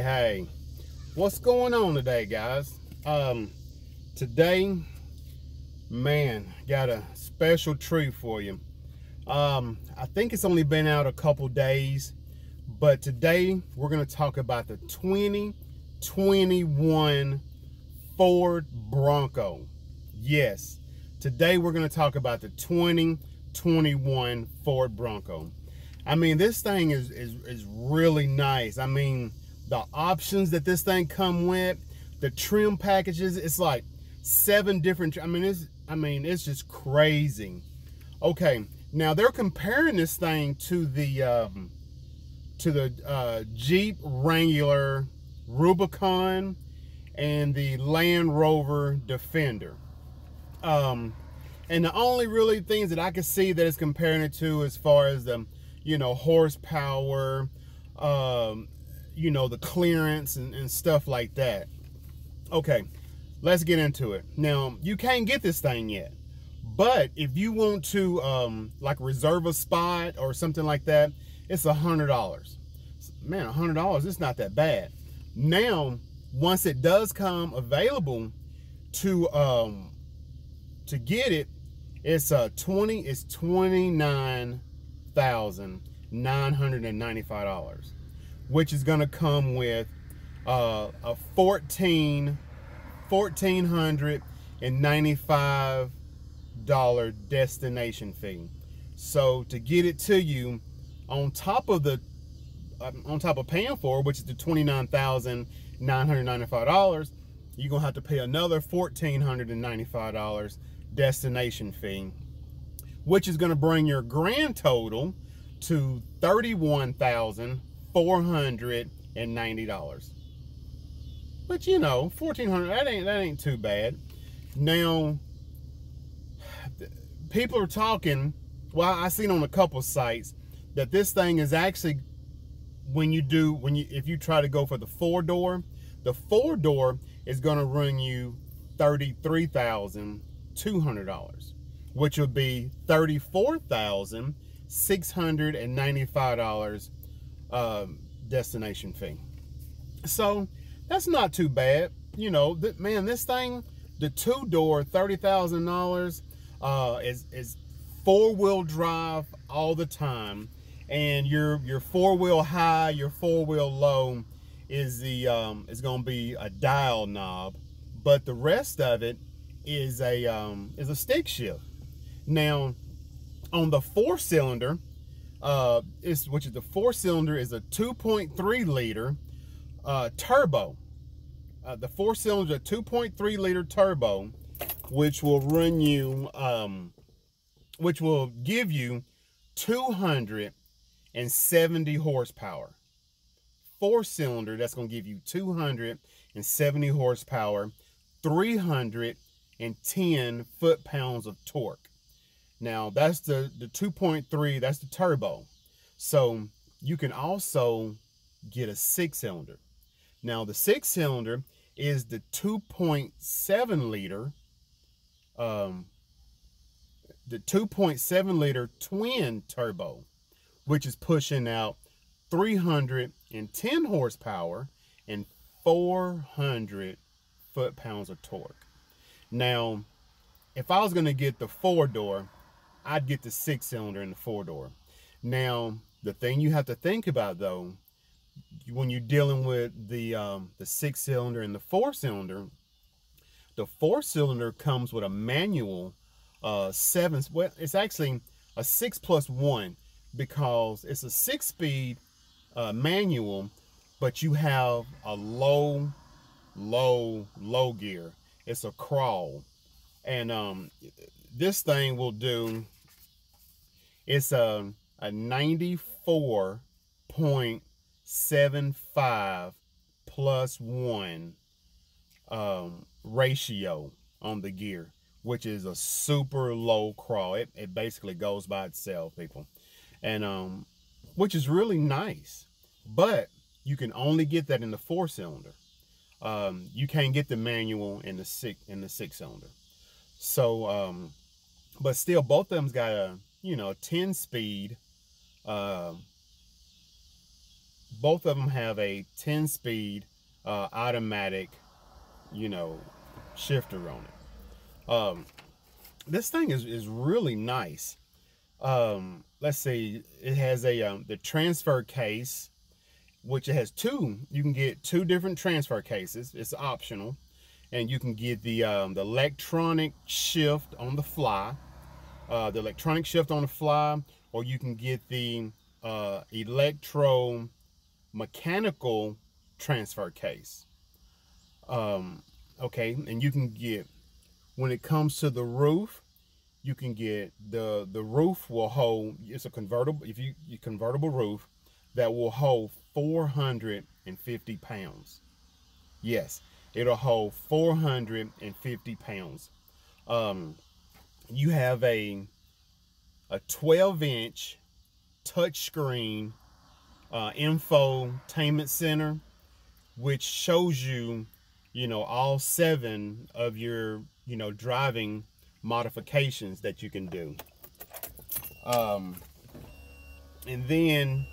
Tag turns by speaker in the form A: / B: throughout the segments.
A: Hey, what's going on today, guys? Today, man, got a special treat for you. I think it's only been out a couple days, but today we're going to talk about the 2021 Ford Bronco. Yes, today we're going to talk about the 2021 Ford Bronco. I mean, this thing is really nice. I mean, the options that this thing come with, the trim packages, it's like 7 different. I mean, it's just crazy. Okay, now they're comparing this thing to the Jeep Wrangler Rubicon and the Land Rover Defender. And the only really things that I can see that it's comparing it to, as far as the horsepower, the clearance and stuff like that. Okay, let's get into it. Now, you can't get this thing yet, but if you want to like reserve a spot or something like that, it's $100. Man, $100 is not that bad. Now, once it does come available to get it, it's $29,995, which is gonna come with a $1,495 destination fee. So to get it to you, on top of paying for it, which is the $29,995, you're gonna have to pay another $1,495 destination fee, which is going to bring your grand total to $31,490. But $1,400, that ain't too bad. Now, people are talking, well, I seen on a couple sites that this thing is actually, if you try to go for the 4-door, the 4-door is going to run you $33,200, which would be $34,695 destination fee. So that's not too bad. Man, this thing, the 2-door, $30,000, is 4-wheel drive all the time, and your 4-wheel high, your 4-wheel low is going to be a dial knob, but the rest of it is a stick shift. Now, on the 4-cylinder, which is the 4-cylinder, is a 2.3 liter turbo. The 4-cylinder, 2.3 liter turbo, which will give you 270 horsepower. 4-cylinder, that's going to give you 270 horsepower, 310 foot-pounds of torque. Now, that's the 2.3, that's the turbo. So you can also get a 6-cylinder. Now, the 6-cylinder is the 2.7 liter, twin turbo, which is pushing out 310 horsepower and 400 foot-pounds of torque. Now, if I was going to get the 4-door, I'd get the 6-cylinder and the 4-door. Now, the thing you have to think about, though, when you're dealing with the 6-cylinder and the 4-cylinder, the 4-cylinder comes with a manual 7. Well, it's actually a 6+1, because it's a 6-speed manual, but you have a low gear. It's a crawl, and this thing will do, it's a 94.75 +1 ratio on the gear, which is a super low crawl. It basically goes by itself, people, and which is really nice. But you can only get that in the 4-cylinder. You can't get the manual in the 6-cylinder. So, but still, both of them's got a 10-speed both of them have a 10-speed automatic, you know, shifter on it. This thing is really nice. Let's see, it has a the transfer case, which it has two. You can get two different transfer cases. It's optional, and you can get the electronic shift on the fly, or you can get the electro mechanical transfer case. Okay, and you can get, when it comes to the roof, you can get the roof will hold, it's a convertible, if you convertible roof that will hold 450 pounds. Yes, it'll hold 450 pounds. You have a 12-inch touchscreen infotainment center, which shows you, you know, all 7 of your, you know, driving modifications that you can do. And then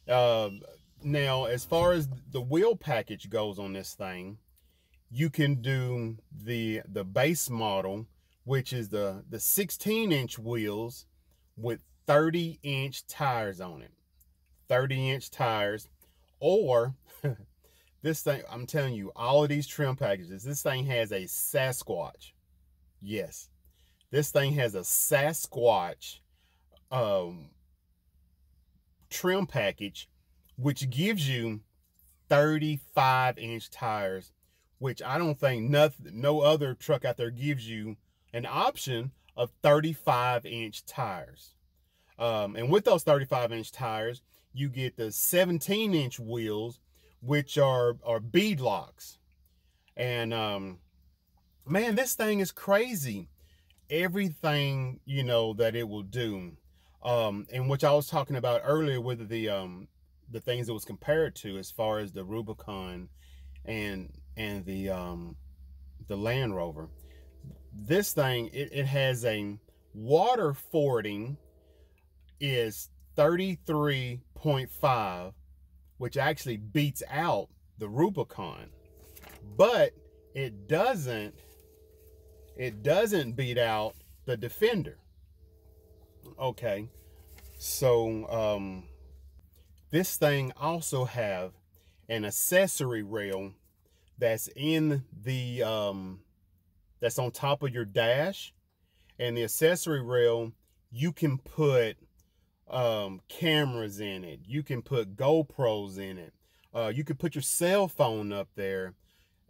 A: now, as far as the wheel package goes on this thing, you can do the base model, which is the 16-inch wheels with 30-inch tires on it. 30-inch tires. Or this thing, I'm telling you, all of these trim packages, this thing has a Sasquatch. Yes, this thing has a Sasquatch trim package, which gives you 35-inch tires, which I don't think no other truck out there gives you an option of 35-inch tires. And with those 35-inch tires, you get the 17-inch wheels, which are beadlocks. And man, this thing is crazy. Everything, you know, that it will do. And which I was talking about earlier with the things it was compared to, as far as the Rubicon and the Land Rover. This thing, it has a water fording is 33.5, which actually beats out the Rubicon, but it doesn't beat out the Defender. Okay, so this thing also have an accessory rail that's in the that's on top of your dash, and the accessory rail, you can put cameras in it, you can put GoPros in it, you could put your cell phone up there,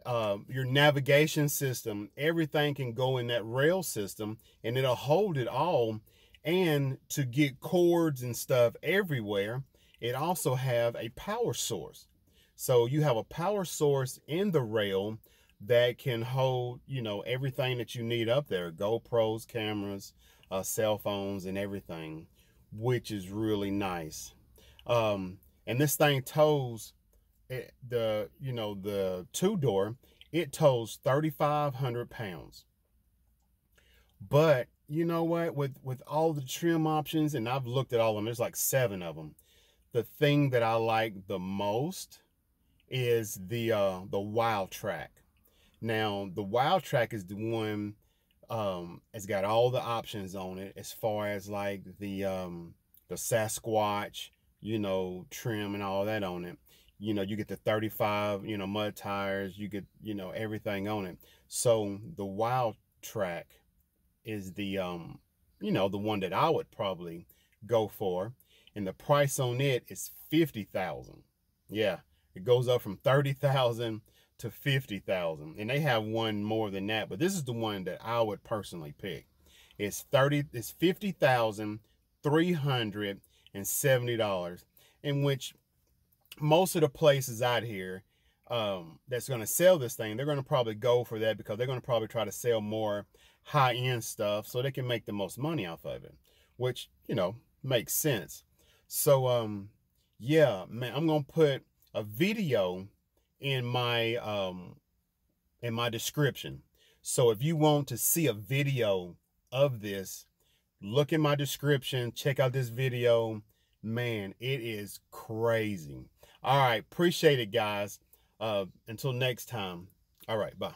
A: your navigation system, everything can go in that rail system, and it'll hold it all. And to get cords and stuff everywhere, it also have a power source. So you have a power source in the rail that can hold, you know, everything that you need up there, GoPros, cameras, cell phones, and everything, which is really nice. And this thing tows the 2-door, it tows 3,500 pounds. But you know what, with all the trim options, and I've looked at all of them, there's like 7 of them. The thing that I like the most is the Wild Track. Now, the Wild Track is the one, it's got all the options on it, as far as like the Sasquatch, you know, trim and all that on it. You know, you get the 35, you know, mud tires, you get, you know, everything on it. So the Wild Track is the you know, the one that I would probably go for, and the price on it is 50,000. Yeah, it goes up from 30,000 to 50,000, and they have one more than that, but this is the one that I would personally pick. It's $50,370, in which most of the places out here that's going to sell this thing, they're going to probably go for that, because they're going to probably try to sell more high-end stuff so they can make the most money off of it, which, you know, makes sense. So yeah, man, I'm gonna put a video in my description. So if you want to see a video of this, look in my description, check out this video. Man, it is crazy. All right, appreciate it, guys. Until next time. All right, bye.